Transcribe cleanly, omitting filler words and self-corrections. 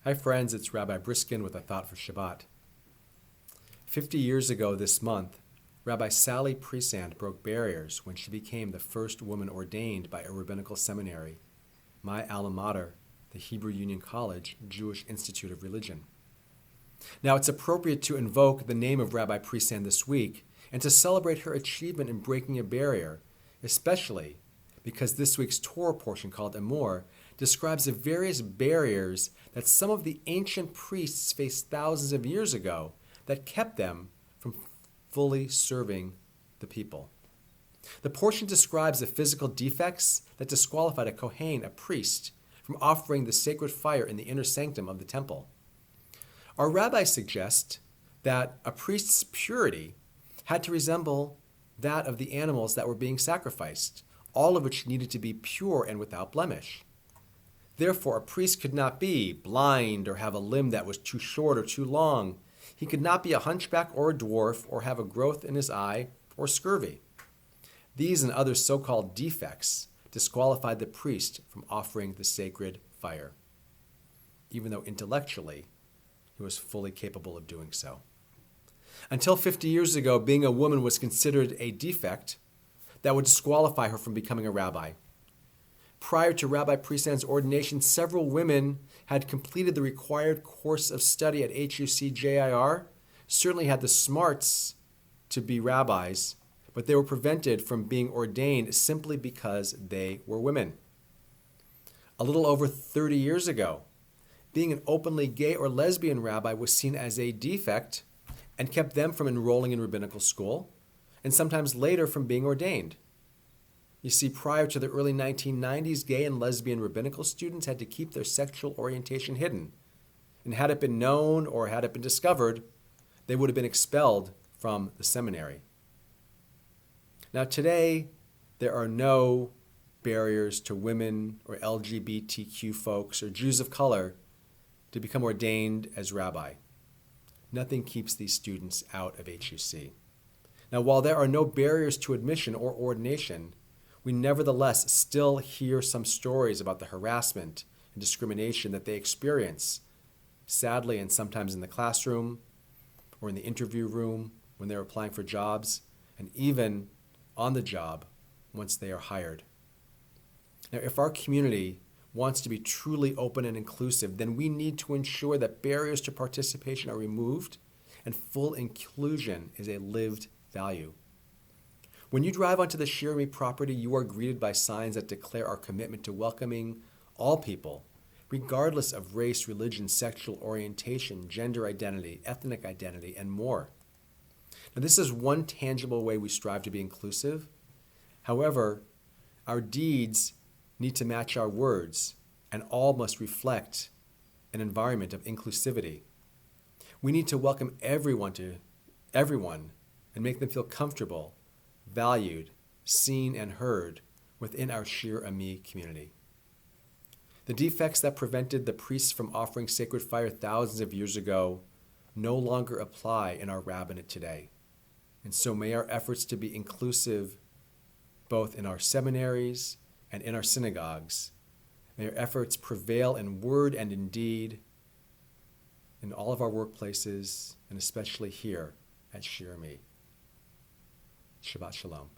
Hi friends, it's Rabbi Priesand with a thought for Shabbat. 50 years ago this month, Rabbi Sally Priesand broke barriers when she became the first woman ordained by a rabbinical seminary, my alma mater, the Hebrew Union College Jewish Institute of Religion. Now it's appropriate to invoke the name of Rabbi Priesand this week and to celebrate her achievement in breaking a barrier, especially because this week's Torah portion called Emor describes the various barriers that some of the ancient priests faced thousands of years ago that kept them from fully serving the people. The portion describes the physical defects that disqualified a Kohen, a priest, from offering the sacred fire in the inner sanctum of the temple. Our rabbis suggest that a priest's purity had to resemble that of the animals that were being sacrificed, all of which needed to be pure and without blemish. Therefore, a priest could not be blind or have a limb that was too short or too long. He could not be a hunchback or a dwarf or have a growth in his eye or scurvy. These and other so-called defects disqualified the priest from offering the sacred fire, even though intellectually he was fully capable of doing so. Until 50 years ago, being a woman was considered a defect that would disqualify her from becoming a rabbi. Prior to Rabbi Priesand's ordination, several women had completed the required course of study at HUC-JIR, certainly had the smarts to be rabbis, but they were prevented from being ordained simply because they were women. A little over 30 years ago, being an openly gay or lesbian rabbi was seen as a defect and kept them from enrolling in rabbinical school, and sometimes later from being ordained. You see, prior to the early 1990s, gay and lesbian rabbinical students had to keep their sexual orientation hidden. And had it been known or had it been discovered, they would have been expelled from the seminary. Now today, there are no barriers to women or LGBTQ folks or Jews of color to become ordained as rabbi. Nothing keeps these students out of HUC. Now, while there are no barriers to admission or ordination, we nevertheless still hear some stories about the harassment and discrimination that they experience, sadly, and sometimes in the classroom or in the interview room when they're applying for jobs, and even on the job once they are hired. Now, if our community wants to be truly open and inclusive, then we need to ensure that barriers to participation are removed and full inclusion is a lived value. When you drive onto the Shirami property, you are greeted by signs that declare our commitment to welcoming all people, regardless of race, religion, sexual orientation, gender identity, ethnic identity, and more. Now, this is one tangible way we strive to be inclusive. However, our deeds need to match our words, and all must reflect an environment of inclusivity. We need to welcome everyone and make them feel comfortable, valued, seen, and heard within our Shir Ami community. The defects that prevented the priests from offering sacred fire thousands of years ago no longer apply in our rabbinate today. And so may our efforts to be inclusive both in our seminaries and in our synagogues, may our efforts prevail in word and in deed in all of our workplaces and especially here at Shir Ami. Shabbat Shalom.